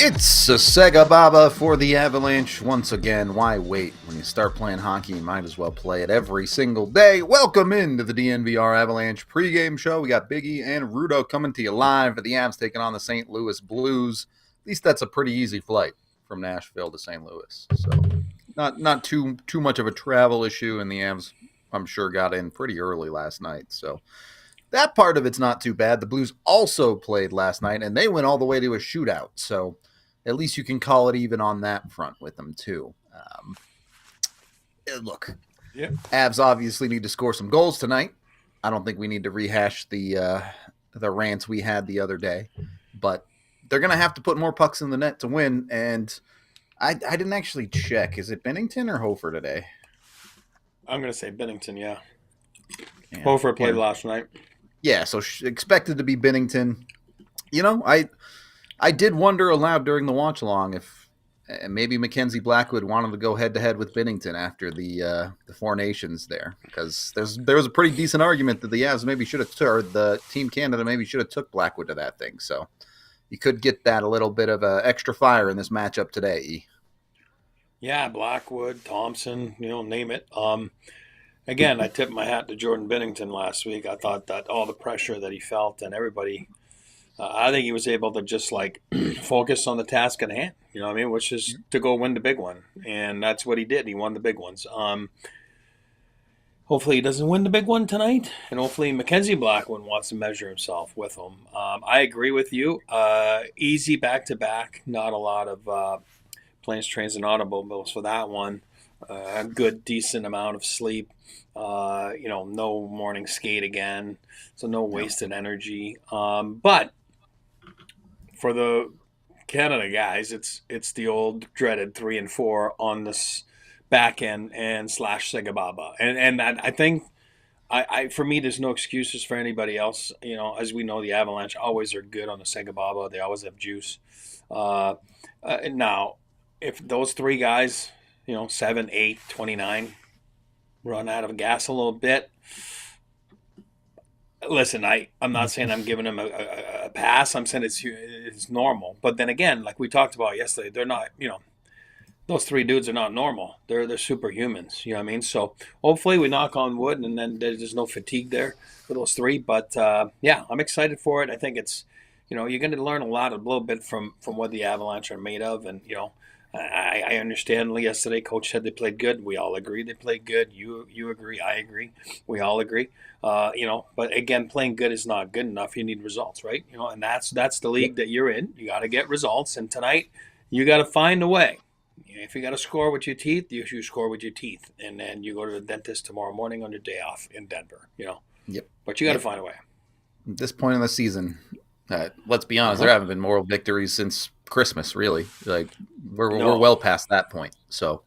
It's a SEGABABA for the Avalanche. Once again, why wait? When you start playing hockey, you might as well play it every single day. Welcome into the DNVR Avalanche pregame show. We got Biggie and Rudo coming to you live for the Avs taking on the St. Louis Blues. At least that's a pretty easy flight from Nashville to St. Louis. So not too much of a travel issue, and the Avs, I'm sure, got in pretty early last night. So that part of it's not too bad. The Blues also played last night, and they went all the way to a shootout. So at least you can call it even on that front with them, too. Look, Avs obviously need to score some goals tonight. I don't think we need to rehash the rants we had the other day. But they're going to have to put more pucks in the net to win. And I didn't actually check. Is it Binnington or Hofer today? I'm going to say Binnington, yeah. Hofer played last night. Yeah, so expected to be Binnington. You know, I did wonder aloud during the watch-along if maybe Mackenzie Blackwood wanted to go head-to-head with Binnington after the Four Nations there, because there was a pretty decent argument that the Avs maybe should have or the Team Canada maybe should have took Blackwood to that thing. So you could get that a little bit of extra fire in this matchup today. Yeah, Blackwood, Thompson, name it. Again, I tipped my hat to Jordan Binnington last week. I thought that all the pressure that he felt and everybody, I think he was able to just focus on the task at hand, which is to go win the big one. And that's what he did. He won the big ones. Hopefully he doesn't win the big one tonight. And hopefully Mackenzie Blackwood wants to measure himself with him. I agree with you. Easy back-to-back. Not a lot of planes, trains, and automobiles for that one. A good, decent amount of sleep. No morning skate again, so no wasted energy. But for the Canada guys, it's the old dreaded 3 and 4 on this back end and / SEGABABA, and that, I think, I for me, there's no excuses for anybody else. As we know, the Avalanche always are good on the SEGABABA. They always have juice. Now, if those three guys, 7, 8, 29, run out of gas a little bit. Listen, I'm not saying I'm giving him a pass. I'm saying it's normal. But then again, like we talked about yesterday, they're not, those three dudes are not normal. They're superhumans, you know what I mean? So hopefully we knock on wood and then there's no fatigue there for those three. But yeah, I'm excited for it. I think it's, you're going to learn a little bit from what the Avalanche are made of. And, I understand yesterday Coach said they played good. We all agree they played good. You agree. I agree. We all agree. But again, playing good is not good enough. You need results, right? And that's the league that you're in. You got to get results. And tonight, you got to find a way. If you got to score with your teeth, you score with your teeth. And then you go to the dentist tomorrow morning on your day off in Denver, Yep. But you got to find a way. At this point in the season, let's be honest, there haven't been moral victories since Christmas, really. We're well past that point. So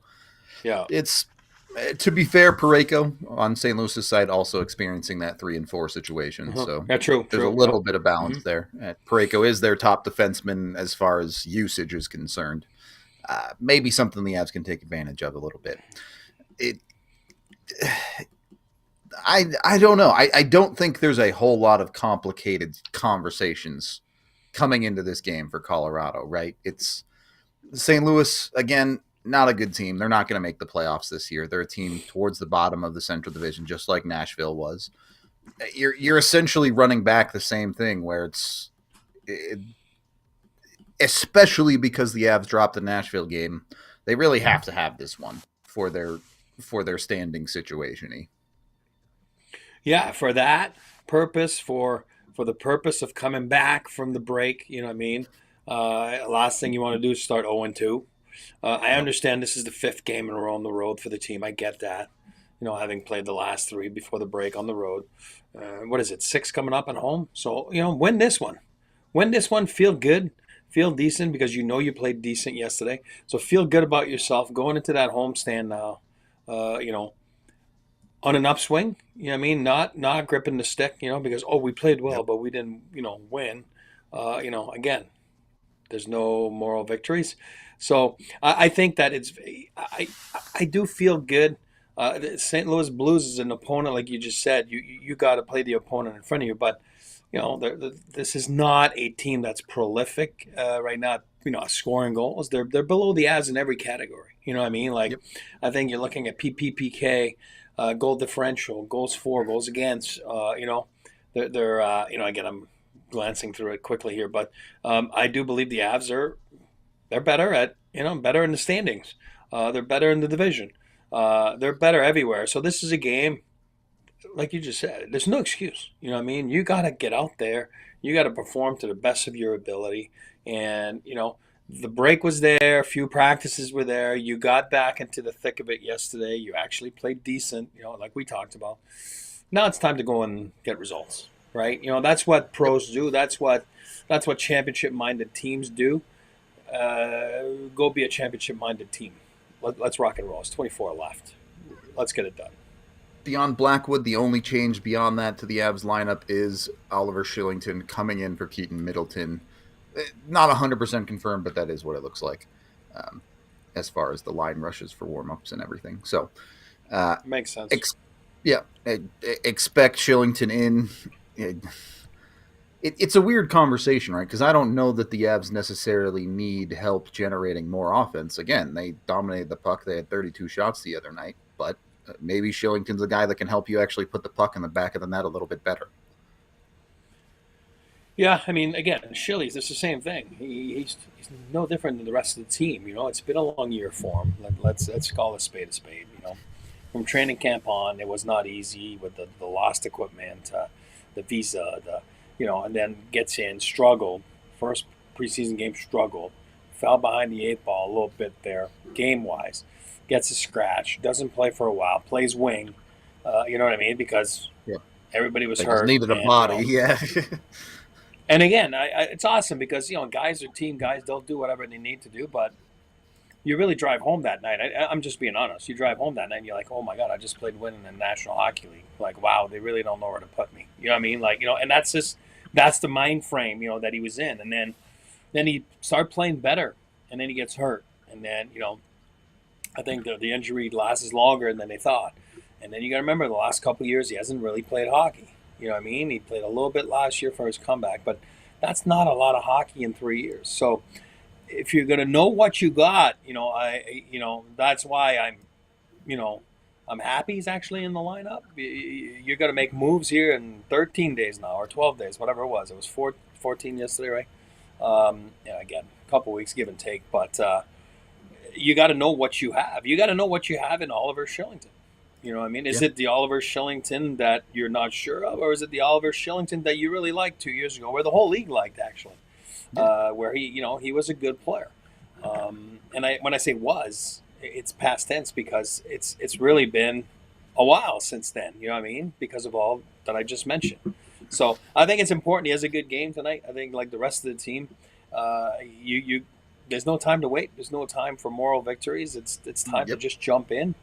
yeah, it's, to be fair, Parayko on St. Louis's side also experiencing that 3 and 4 situation. So yeah, true. There's a little bit of balance there. Parayko is their top defenseman as far as usage is concerned. Maybe something the Avs can take advantage of a little bit. I don't know. I don't think there's a whole lot of complicated conversations coming into this game for Colorado, right? It's St. Louis, again, not a good team. They're not going to make the playoffs this year. They're a team towards the bottom of the Central Division, just like Nashville was. You're essentially running back the same thing where especially because the Avs dropped the Nashville game, they really have to have this one for their standing situation. Yeah, for that purpose, for the purpose of coming back from the break, you know what I mean? Last thing you want to do is start 0-2. I understand this is the 5th game in a row on the road for the team. I get that. having played the last 3 before the break on the road. What is it, 6 coming up at home? So, win this one. Win this one, feel good, feel decent because you played decent yesterday. So feel good about yourself going into that homestand now, on an upswing. You know what I mean? Not gripping the stick, because, we played well, Yep. but we didn't, win. Again, there's no moral victories. So I think that I do feel good. The St. Louis Blues is an opponent, like you just said. You got to play the opponent in front of you, but this is not a team that's prolific right now. Scoring goals. They're below the Avs in every category. You know what I mean? Like, Yep. I think you're looking at PPPK, goal differential, goals for, goals against. They're again, I'm glancing through it quickly here, but I do believe the Avs they're better at better in the standings. They're better in the division. They're better everywhere. So this is a game, like you just said. There's no excuse. You know what I mean? You got to get out there. You got to perform to the best of your ability. And the break was there. A few practices were there. You got back into the thick of it yesterday. You actually played decent. Like we talked about. Now it's time to go and get results, right? That's what Yep. pros do. That's what championship-minded teams do. Go be a championship-minded team. Let's rock and roll. It's 24 left. Let's get it done. Beyond Blackwood, the only change beyond that to the Avs lineup is Oliver Shillington coming in for Keaton Middleton. Not 100% confirmed, but that is what it looks like, um, as far as the line rushes for warm-ups and everything. So, Makes sense. ex- yeah, expect Shillington in. It's a weird conversation, right? Because I don't know that the Avs necessarily need help generating more offense. Again, they dominated the puck. They had 32 shots the other night, but maybe Shillington's a guy that can help you actually put the puck in the back of the net a little bit better. Yeah, I mean, again, Shilly's it's the same thing. He's no different than the rest of the team. It's been a long year for him. Let's call a spade a spade. From training camp on, it was not easy with the lost equipment, the visa, and then gets in, struggled. First preseason game struggled, fell behind the 8 ball a little bit there, game wise. Gets a scratch, doesn't play for a while, plays wing. You know what I mean? Because Yeah, everybody was they just hurt, needed a and body. Yeah, and again, it's awesome because guys are team guys. They'll do whatever they need to do, but you really drive home that night. I'm just being honest. You drive home that night, and you're like, oh my god, I just played winning in the National Hockey League. Like, wow, they really don't know where to put me. You know what I mean? Like, and that's the mind frame that he was in, and then he started playing better, and then he gets hurt, and then I think the injury lasts longer than they thought, and then you got to remember the last couple of years he hasn't really played hockey. You know what I mean? He played a little bit last year for his comeback, but that's not a lot of hockey in 3 years. So if you're going to know what you got, that's why you know, I'm happy he's actually in the lineup. You're going to make moves here in 13 days now, or 12 days, whatever it was. It was 14 yesterday, right? Again, a couple weeks, give and take, but you got to know what you have. You got to know what you have in Oliver Shillington. You know what I mean? Is yeah. it the Oliver Shillington that you're not sure of, or is it the Oliver Shillington that you really liked 2 years ago, where the whole league liked actually, where he was a good player? And when I say was, it's past tense because it's really been a while since then. You know what I mean? Because of all that I just mentioned. So I think it's important. He has a good game tonight. I think like the rest of the team, you there's no time to wait. There's no time for moral victories. It's time to Yep. just jump in,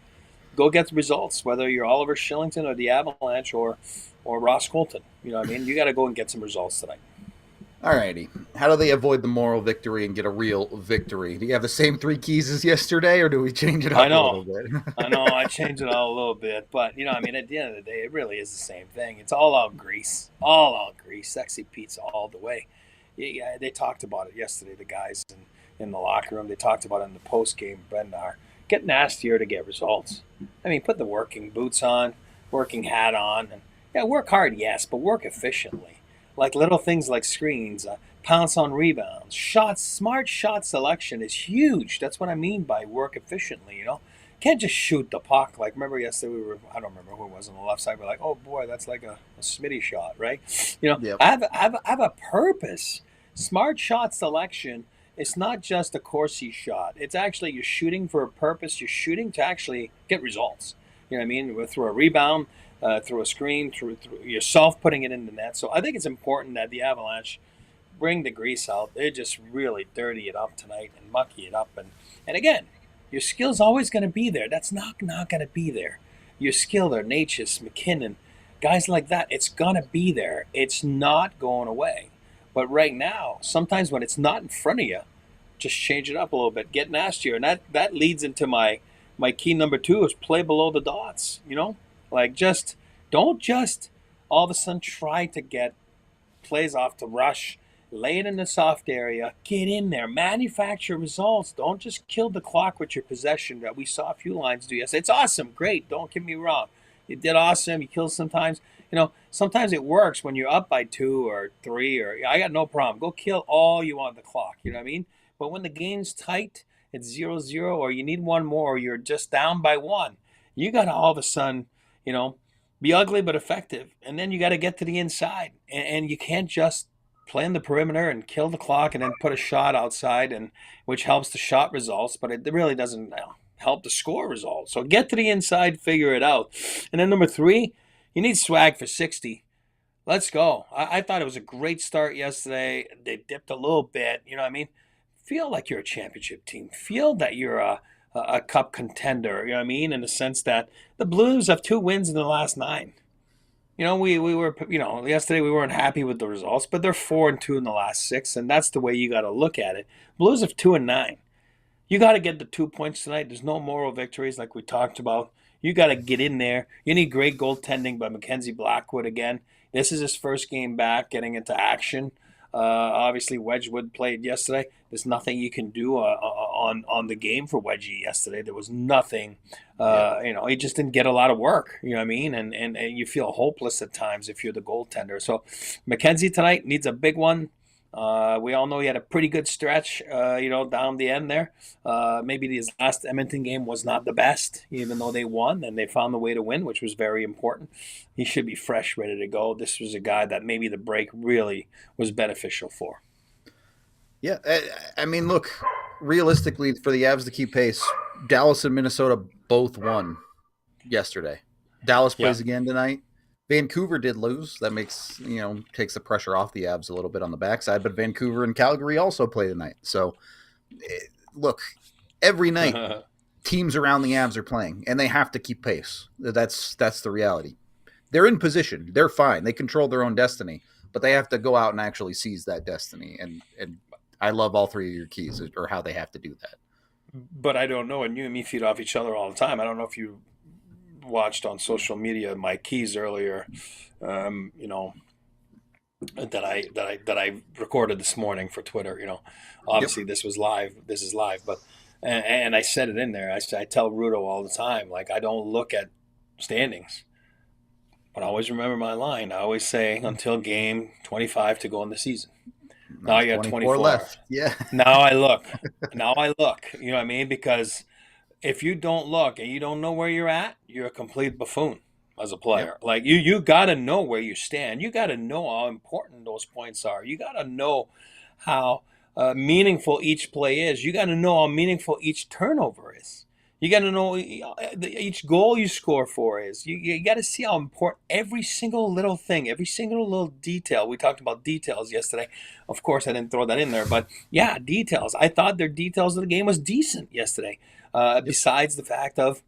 go get the results. Whether you're Oliver Shillington or the Avalanche or Ross Colton, you know what I mean. You got to go and get some results tonight. Alrighty. How do they avoid the moral victory and get a real victory? Do you have the same 3 keys as yesterday, or do we change it I up a know. little bit? I know I changed it all a little bit, but I mean, at the end of the day, it really is the same thing. It's all out grease, sexy pizza all the way. Yeah, they talked about it yesterday. The guys in the locker room, they talked about it in the post game. Brendan, get nastier to get results. I mean, put the working boots on, working hat on, and yeah, work hard, yes, but work efficiently. Like little things like screens, pounce on rebounds, shots. Smart shot selection is huge. That's what I mean by work efficiently. Can't just shoot the puck. Like remember yesterday I don't remember who it was on the left side. We're like, oh boy, that's like a Smitty shot, right? Yep. I have a purpose. Smart shot selection. It's not just a Corsi shot. It's actually you're shooting for a purpose. You're shooting to actually get results. You know what I mean? Through a rebound, through a screen, through yourself putting it in the net. So I think it's important that the Avalanche bring the grease out. They just really dirty it up tonight and mucky it up. And again, your skill's always going to be there. That's not going to be there. Your skill there, Natchez, McKinnon, guys like that, it's going to be there. It's not going away. But right now, sometimes when it's not in front of you, just change it up a little bit, get nastier. And that leads into my key number 2 is play below the dots, Like don't just all of a sudden try to get plays off the rush. Lay it in the soft area. Get in there. Manufacture results. Don't just kill the clock with your possession that we saw a few lines do yesterday. It's awesome. Great. Don't get me wrong. You did awesome. You killed sometimes. Sometimes it works when you're up by 2 or 3 or I got no problem. Go kill all you want the clock. You know what I mean? But when the game's tight, it's 0-0 or you need one more or you're just down by 1, you got to all of a sudden, be ugly but effective. And then you got to get to the inside. And you can't just play in the perimeter and kill the clock and then put a shot outside, and which helps the shot results, but it really doesn't help the score results. So get to the inside, figure it out. And then number 3, you need swag for 60. Let's go. I thought it was a great start yesterday. They dipped a little bit. You know what I mean? Feel like you're a championship team. Feel that you're a cup contender. You know what I mean? In the sense that the Blues have 2 wins in the last 9. We were, yesterday we weren't happy with the results, but they're 4-2 in the last 6, and that's the way you got to look at it. Blues have 2-9. You got to get the 2 points tonight. There's no moral victories like we talked about. You got to get in there. You need great goaltending by Mackenzie Blackwood again. This is his first game back, getting into action. Obviously, Wedgwood played yesterday. There's nothing you can do on the game for Wedgie yesterday. There was nothing. He just didn't get a lot of work. You know what I mean? And you feel hopeless at times if you're the goaltender. So Mackenzie tonight needs a big one. We all know he had a pretty good stretch, down the end there. Maybe his last Edmonton game was not the best, even though they won and they found the way to win, which was very important. He should be fresh, ready to go. This was a guy that maybe the break really was beneficial for. Yeah, I mean, look, realistically, for the Avs to keep pace, Dallas and Minnesota both won yesterday. Dallas plays again tonight. Vancouver did lose. That makes, takes the pressure off the Avs a little bit on the backside. But Vancouver and Calgary also play tonight. So, look, every night teams around the Avs are playing, and they have to keep pace. That's the reality. They're in position. They're fine. They control their own destiny. But they have to go out and actually seize that destiny. And I love all 3 of your keys, or how they have to do that. But I don't know, and you and me feed off each other all the time. I don't know if you watched on social media my keys earlier, that I recorded this morning for Twitter. Obviously This was live. This is live, but and I said it in there. I tell Rudo all the time, like, I don't look at standings, but I always remember my line. I always say until game 25 to go in the season. Now you got 24 left. Yeah. Now I look. You know what I mean? Because if you don't look and you don't know where you're at, you're a complete buffoon as a player. Yep. Like you got to know where you stand. You got to know how important those points are. You got to know how meaningful each play is. You got to know how meaningful each turnover is. You got to know each goal you score for is. You got to see how important every single little thing, every single little detail. We talked about details yesterday. Of course, I didn't throw that in there, but yeah, details. I thought their details of the game was decent yesterday. Besides the fact of,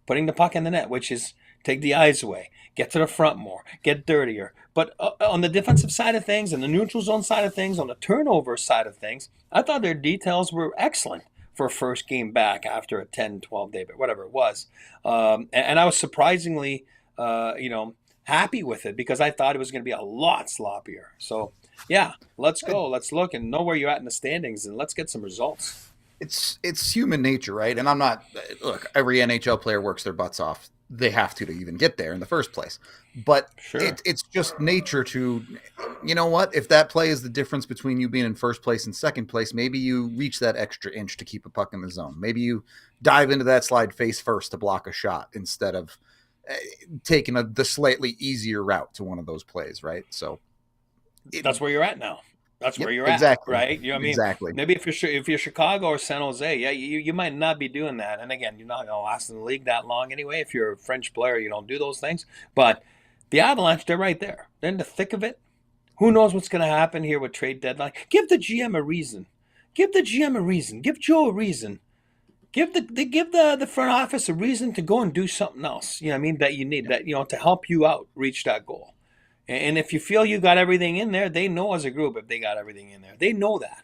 putting the puck in the net, which is take the eyes away, get to the front more, get dirtier. But on the defensive side of things, and the neutral zone side of things, on the turnover side of things, I thought their details were excellent for a first game back after a 10, 12 day, but whatever it was. And I was surprisingly, happy with it because I thought it was going to be a lot sloppier. So, yeah, let's go. Let's look and know where you're at in the standings, and let's get some results. It's human nature, right? And I'm not – look, every NHL player works their butts off. They have to even get there in the first place. But sure. It's just nature to – you know what? If that play is the difference between you being in first place and second place, maybe you reach that extra inch to keep a puck in the zone. Maybe you dive into that slide face first to block a shot instead of taking the slightly easier route to one of those plays, right? So that's where you're at now. That's Yep, where you're at, exactly. right? You know what I mean? Exactly. Maybe if you're Chicago or San Jose, yeah, you might not be doing that. And again, you're not going to last in the league that long anyway. If you're a French player, you don't do those things. But the Avalanche, they're right there. They're in the thick of it. Who knows what's going to happen here with trade deadline? Give the GM a reason. Give the GM a reason. Give Joe a reason. Give the front office a reason to go and do something else. You know what I mean? That you need that, to help you out reach that goal. And if you feel you got everything in there, they know as a group if they got everything in there. They know that.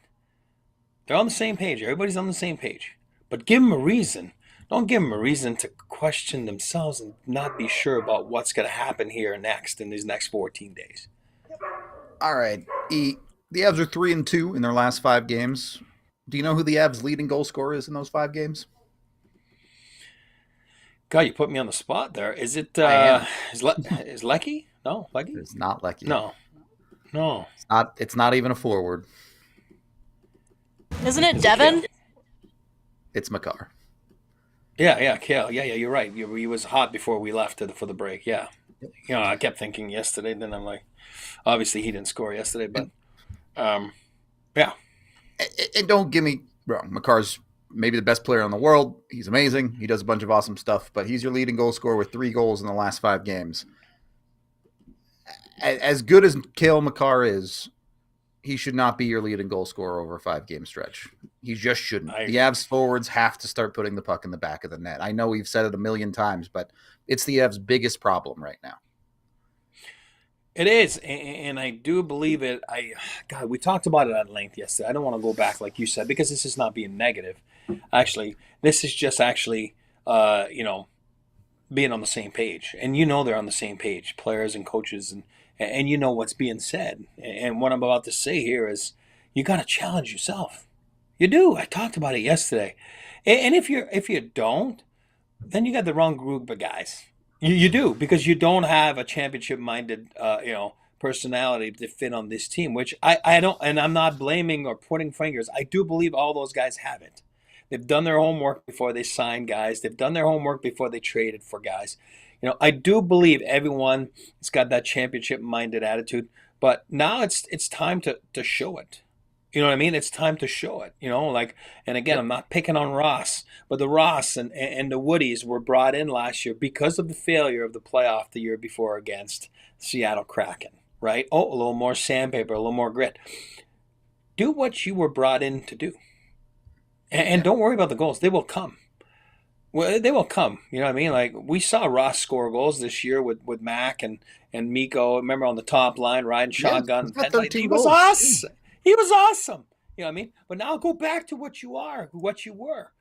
They're on the same page. Everybody's on the same page. But give them a reason. Don't give them a reason to question themselves and not be sure about what's going to happen here next in these next 14 days. All right. The Avs are 3-2 in their last 5 games. Do you know who the Avs' leading goal scorer is in those 5 games? God, you put me on the spot there. Is it is Lecky? No, Lecky? It's not Lecky. No. It's not even a forward. Isn't it Devin? It's Makar. Yeah, Kale. Yeah, you're right. He was hot before we left for the break. Yeah. I kept thinking yesterday, then I'm like, obviously he didn't score yesterday, but yeah. And don't get me wrong, Makar's maybe the best player in the world. He's amazing. He does a bunch of awesome stuff, but he's your leading goal scorer with 3 goals in the last 5 games. As good as Cale Makar is, he should not be your leading goal scorer over a 5-game stretch. He just shouldn't. The Avs forwards have to start putting the puck in the back of the net. I know we've said it a million times, but it's the Avs' biggest problem right now. It is, and I do believe it. God, we talked about it at length yesterday. I don't want to go back like you said because this is not being negative. Actually, this is just actually, being on the same page. And they're on the same page, players and coaches, and you know what's being said. And what I'm about to say here is you got to challenge yourself. You do. I talked about it yesterday. And if you don't, then you got the wrong group of guys. You do, because you don't have a championship-minded, personality to fit on this team, which I don't, and I'm not blaming or pointing fingers. I do believe all those guys have it. They've done their homework before they signed guys. They've done their homework before they traded for guys. I do believe everyone has got that championship-minded attitude, but now it's time to show it. You know what I mean? It's time to show it, and again, I'm not picking on Ross, but the Ross and the Woodies were brought in last year because of the failure of the playoff the year before against Seattle Kraken, right? Oh, a little more sandpaper, a little more grit. Do what you were brought in to do. And don't worry about the goals. They will come. Well, they will come. You know what I mean? Like, we saw Ross score goals this year with Mac and Mikko. Remember, on the top line, riding shotgun. He was awesome. He was awesome. You know what I mean? But now go back to what you are, what you were,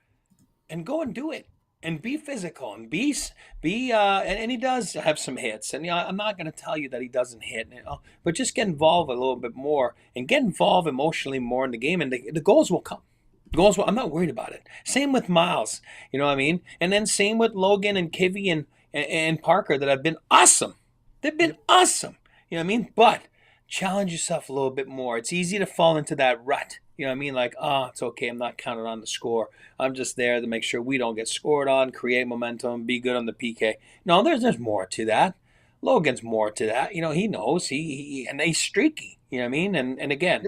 and go and do it, and be physical, and be. And he does have some hits, and I'm not going to tell you that he doesn't hit, but just get involved a little bit more and get involved emotionally more in the game, and the goals will come. I'm not worried about it. Same with Miles, you know what I mean? And then same with Logan and Kivy and Parker that have been awesome. They've been awesome, you know what I mean? But challenge yourself a little bit more. It's easy to fall into that rut. You know what I mean? Like, it's okay. I'm not counting on the score. I'm just there to make sure we don't get scored on, create momentum, be good on the PK. No, there's more to that. Logan's more to that. He knows. And he's streaky. You know what I mean? And again,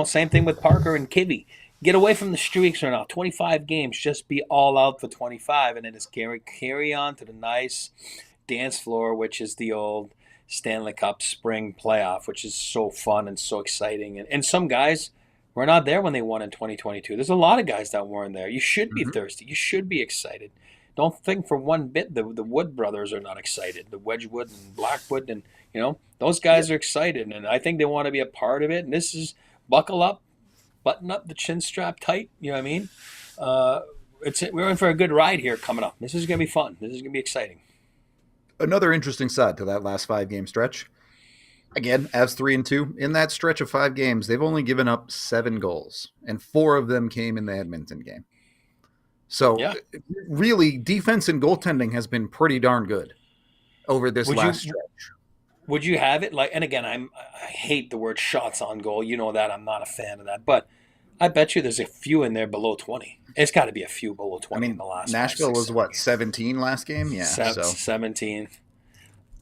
same thing with Parker and Kivy. Get away from the streaks right now. 25 games, just be all out for 25, and then just carry on to the nice dance floor, which is the old Stanley Cup spring playoff, which is so fun and so exciting. And some guys were not there when they won in 2022. There's a lot of guys that weren't there. You should be thirsty. You should be excited. Don't think for one bit the Wood brothers are not excited. The Wedgwood and Blackwood, and those guys are excited, and I think they want to be a part of it. And this is buckle up. Button up the chin strap tight. You know what I mean? We're in for a good ride here coming up. This is going to be fun. This is going to be exciting. Another interesting side to that last 5-game stretch. Again, Avs 3-2. In that stretch of 5 games, they've only given up 7 goals, and 4 of them came in the Edmonton game. So, really, defense and goaltending has been pretty darn good over this last stretch. Would you have it and again, I hate the word shots on goal. You know that I'm not a fan of that, but I bet you there's a few in there below 20. It's got to be a few below 20 in the last. Nashville was what, 17 last game? Yeah, 17.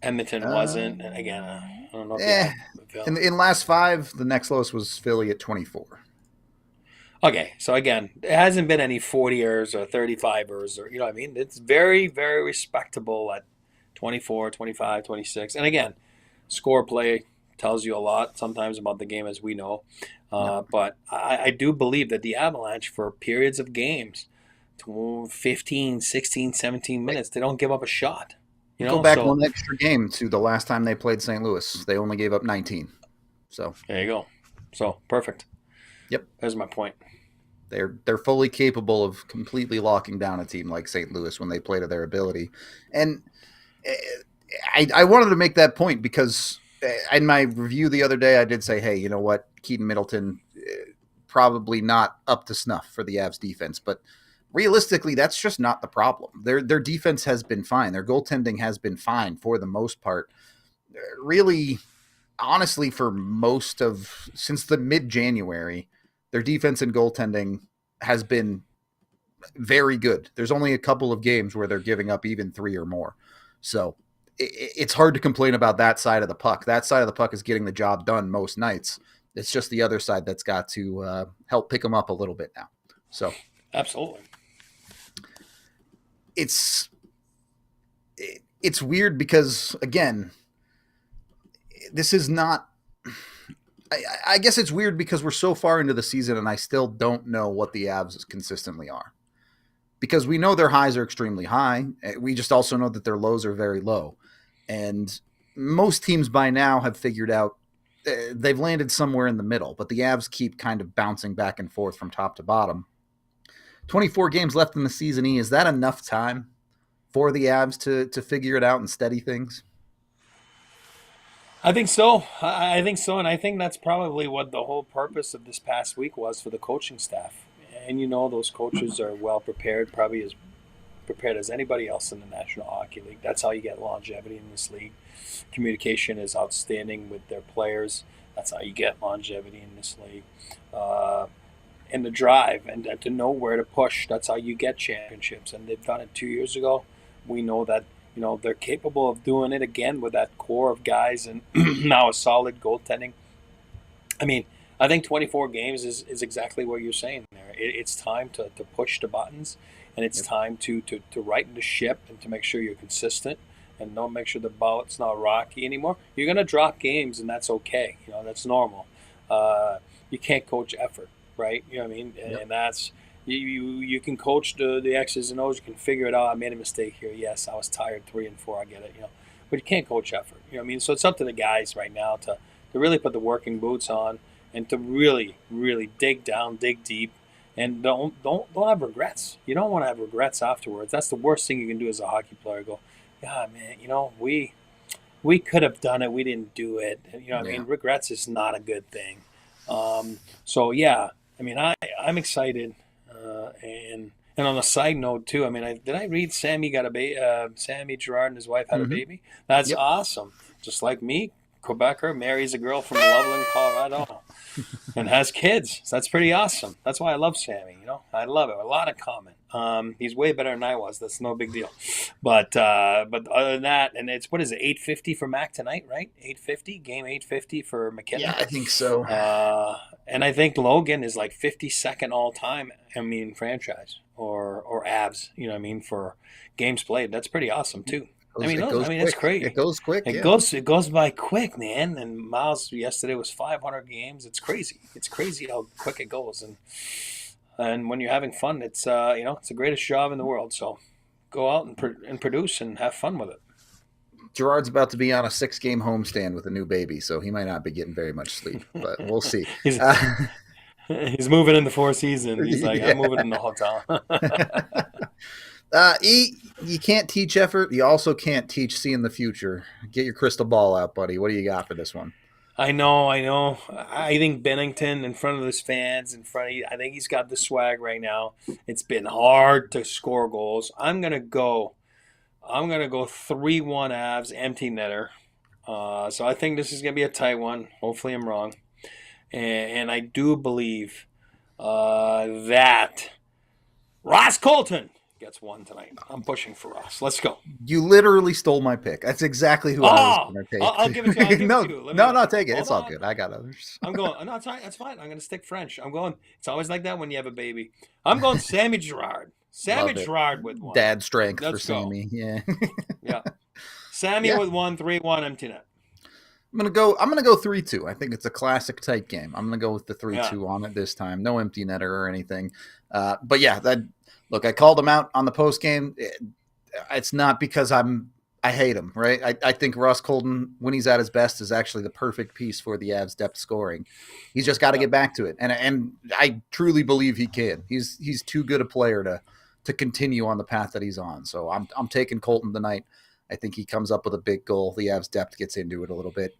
Edmonton wasn't, and again, I don't know if you have in last 5, the next lowest was Philly at 24. Okay, so again, it hasn't been any 40ers or 35ers or, you know what I mean? It's very, very respectable at 24, 25, 26. And again, score play tells you a lot sometimes about the game, as we know. But I do believe that the Avalanche, for periods of games, 15, 16, 17 minutes, they don't give up a shot. You know, Go back one extra game to the last time they played St. Louis. They only gave up 19. So there you go. So perfect. Yep. There's my point. They're fully capable of completely locking down a team like St. Louis when they play to their ability. And I wanted to make that point because in my review the other day, I did say, hey, you know what? Keaton Middleton, probably not up to snuff for the Avs defense. But realistically, that's just not the problem. Their defense has been fine. Their goaltending has been fine for the most part. Really, honestly, for most of since the mid-January, their defense and goaltending has been very good. There's only a couple of games where they're giving up even 3 or more. So it's hard to complain about that side of the puck. That side of the puck is getting the job done most nights. It's just the other side that's got to help pick them up a little bit now. So absolutely. It's weird because, again, this is not I guess it's weird because we're so far into the season and I still don't know what the Avs consistently are. Because we know their highs are extremely high. We just also know that their lows are very low. And most teams by now have figured out they've landed somewhere in the middle, but the Avs keep kind of bouncing back and forth from top to bottom. 24 games left in the season, E. Is that enough time for the Avs to figure it out and steady things? I think so. I think so. And I think that's probably what the whole purpose of this past week was for the coaching staff. And, you know, those coaches are well prepared, probably as prepared as anybody else in the National Hockey League. That's how you get longevity in this league. Communication is outstanding with their players. That's how you get longevity in this league. And the drive and to know where to push. That's how you get championships. And they've done it 2 years ago. We know that, you know, they're capable of doing it again with that core of guys and now a solid goaltending. I mean, I think 24 games is exactly what you're saying there. It's time to push the buttons, and it's time to righten the ship and to make sure you're consistent and don't make sure the bout's not rocky anymore. You're going to drop games, and that's okay. You know, that's normal. You can't coach effort, right? You know what I mean? And that's you can coach the X's and O's. You can figure it out. I made a mistake here. Yes, I was tired 3 and 4. I get it. You know, but you can't coach effort. You know what I mean? So it's up to the guys right now to really put the working boots on and to really, really dig down, dig deep, and don't have regrets. You don't want to have regrets afterwards. That's the worst thing you can do as a hockey player. Go, yeah, man. You know, we could have done it. We didn't do it. You know what I mean? Regrets is not a good thing. So yeah, I mean, I'm excited. And on a side note too, I mean, did I read Sammy got a Sammy Gerard and his wife had a baby? That's awesome. Just like me, Quebecer marries a girl from Loveland, Colorado, and has kids. So that's pretty awesome. That's why I love Sammy. You know, I love it. A lot of common. He's way better than I was. That's no big deal. But other than that, and it's what is it? 850 for Mac tonight, right? 850 game 850 for McKinnon. Yeah, I think so. And I think Logan is like 52nd all time. I mean, franchise or Avs. You know what I mean, for games played. That's pretty awesome too. It's crazy. It goes quick. It goes by quick, man. And Miles yesterday was 500 games. It's crazy. It's crazy how quick it goes. And when you're having fun, it's it's the greatest job in the world. So go out and produce and have fun with it. Gerard's about to be on a 6-game homestand with a new baby, so he might not be getting very much sleep, but we'll see. He's moving in the Four Seasons. He's like, I'm moving in the hotel. You can't teach effort. You also can't teach seeing the future. Get your crystal ball out, buddy. What do you got for this one? I know. I think Bennington in front of his fans, I think he's got the swag right now. It's been hard to score goals. I'm gonna go 3-1 Avs, empty netter. So I think this is gonna be a tight one. Hopefully I'm wrong. And I do believe that Ross Colton gets one tonight. I'm pushing for Ross. Let's go. You literally stole my pick. That's exactly who I was going to take. I'll give it to you. I'll give no, it to you. no, take it. Hold it's all on. good. I got others. I'm going. No, it's fine. That's fine. I'm going to stick French. I'm going. It's always like that when you have a baby. I'm going Sammy Gerard. Sammy Gerard with one. Dad strength Let's for go. Sammy. Yeah. Yeah. Sammy with 1, 3-1 empty net. I'm gonna go 3-2. I think it's a classic type game. I'm gonna go with the 3-2 on it this time. No empty netter or anything. But yeah, look, I called him out on the post game. It's not because I hate him, right? I think Ross Colton, when he's at his best, is actually the perfect piece for the Avs depth scoring. He's just got to get back to it, and I truly believe he can. He's too good a player to continue on the path that he's on. So I'm taking Colton tonight. I think he comes up with a big goal. The Avs depth gets into it a little bit.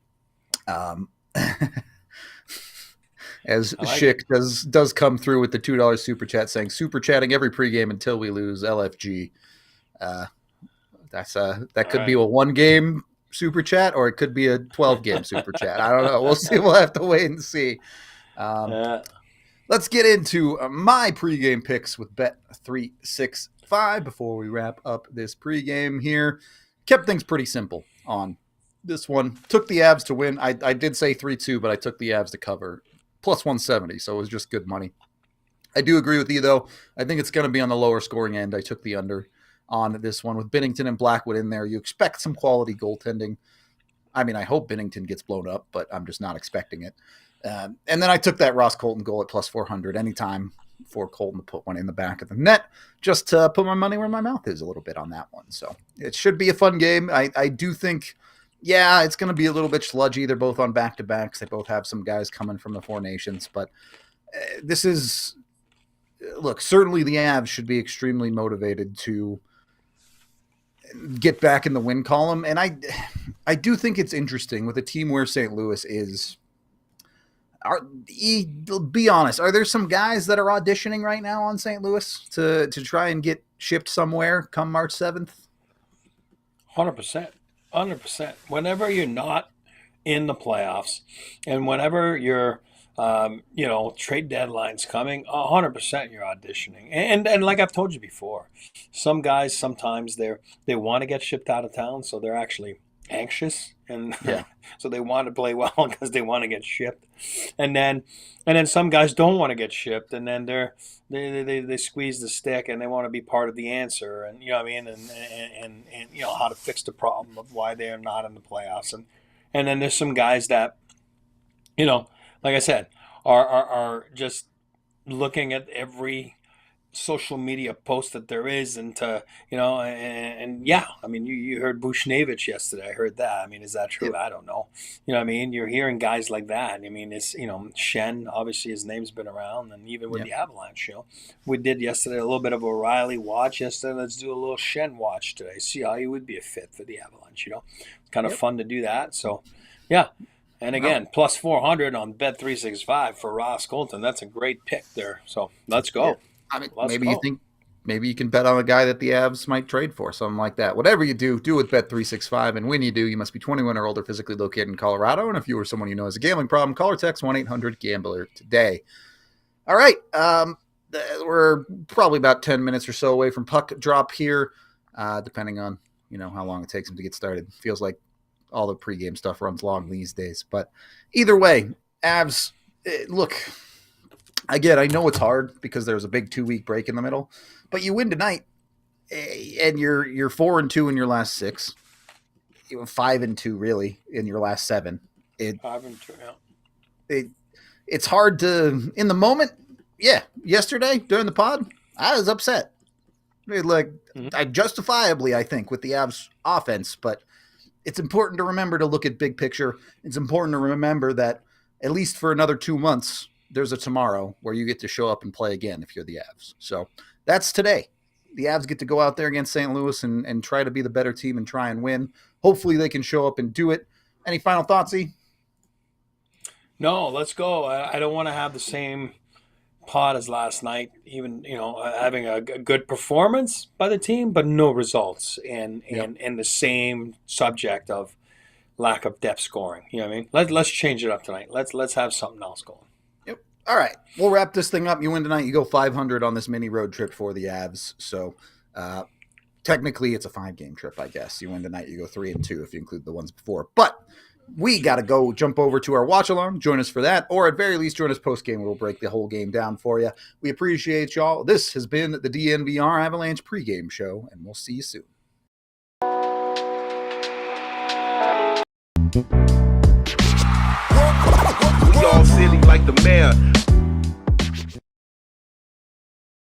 As Schick does come through with the $2 super chat saying super chatting every pregame until we lose LFG. That could be a 1-game super chat, or it could be a 12-game super chat. I don't know. We'll see. We'll have to wait and see. Let's get into my pregame picks with Bet365 before we wrap up this pregame here. Kept things pretty simple on this one. Took the Avs to win. I did say 3-2, but I took the Avs to cover. Plus 170, so it was just good money. I do agree with you, though. I think it's going to be on the lower scoring end. I took the under on this one. With Binnington and Blackwood in there, you expect some quality goaltending. I mean, I hope Binnington gets blown up, but I'm just not expecting it. And then I took that Ross Colton goal at plus 400 anytime for Colton to put one in the back of the net, just to put my money where my mouth is a little bit on that one. So it should be a fun game. I do think, yeah, it's going to be a little bit sludgy. They're both on back-to-backs. They both have some guys coming from the Four Nations. But this is, look, certainly the Avs should be extremely motivated to get back in the win column. And I do think it's interesting with a team where St. Louis is. Be honest, are there some guys that are auditioning right now on St. Louis to try and get shipped somewhere come March 7th? 100%. 100%. Whenever you're not in the playoffs and whenever you're, trade deadline's coming, 100% you're auditioning. And like I've told you before, some guys, sometimes they want to get shipped out of town, so they're actually anxious, and so they want to play well because they want to get shipped, and then some guys don't want to get shipped, and then they squeeze the stick and they want to be part of the answer, and you know what I mean, and you know how to fix the problem of why they are not in the playoffs, and then there's some guys that, you know, like I said, are just looking at every social media post that there is, and to, you know, and yeah, I mean, you heard Bushnevich yesterday. I heard that. I mean, is that true? Yep. I don't know. You know what I mean? You're hearing guys like that. I mean, it's, you know, Shen, obviously his name's been around, and even with the Avalanche show, we did yesterday a little bit of a Riley watch yesterday. Let's do a little Shen watch today. See how he would be a fit for the Avalanche, you know? It's kind of fun to do that. So, yeah. And again, plus 400 on Bet365 for Ross Colton. That's a great pick there. So let's go. I mean, maybe you can bet on a guy that the Avs might trade for, something like that. Whatever you do with Bet365. And when you do, you must be 21 or older, physically located in Colorado. And if you or someone you know has a gambling problem, call or text 1-800-GAMBLER today. All right. We're probably about 10 minutes or so away from puck drop here, depending on, you know, how long it takes them to get started. Feels like all the pregame stuff runs long these days. But either way, Avs, look, I know it's hard because there's a big 2-week break in the middle, but you win tonight, and you're 4-2 in your last 6, 5-2 really in your last 7. 5-2, yeah. It's hard to, in the moment. Yeah, yesterday during the pod, I was upset. I justifiably, I think, with the Avs offense, but it's important to remember to look at big picture. It's important to remember that at least for another 2 months, there's a tomorrow where you get to show up and play again if you're the Avs. So that's today. The Avs get to go out there against St. Louis and try to be the better team and try and win. Hopefully they can show up and do it. Any final thoughts, E? No, let's go. I don't want to have the same pod as last night, even, you know, having a good performance by the team, but no results, and the same subject of lack of depth scoring. You know what I mean? Let's change it up tonight. Let's have something else going. All right, we'll wrap this thing up. You win tonight. You go 500 on this mini road trip for the Avs. So Technically, it's a 5-game trip, I guess. You win tonight, you go 3-2 if you include the ones before. But we got to go jump over to our watch along. Join us for that, or at very least, join us post-game. We'll break the whole game down for you. We appreciate y'all. This has been the DNVR Avalanche pregame show, and we'll see you soon. Y'all silly like the mayor.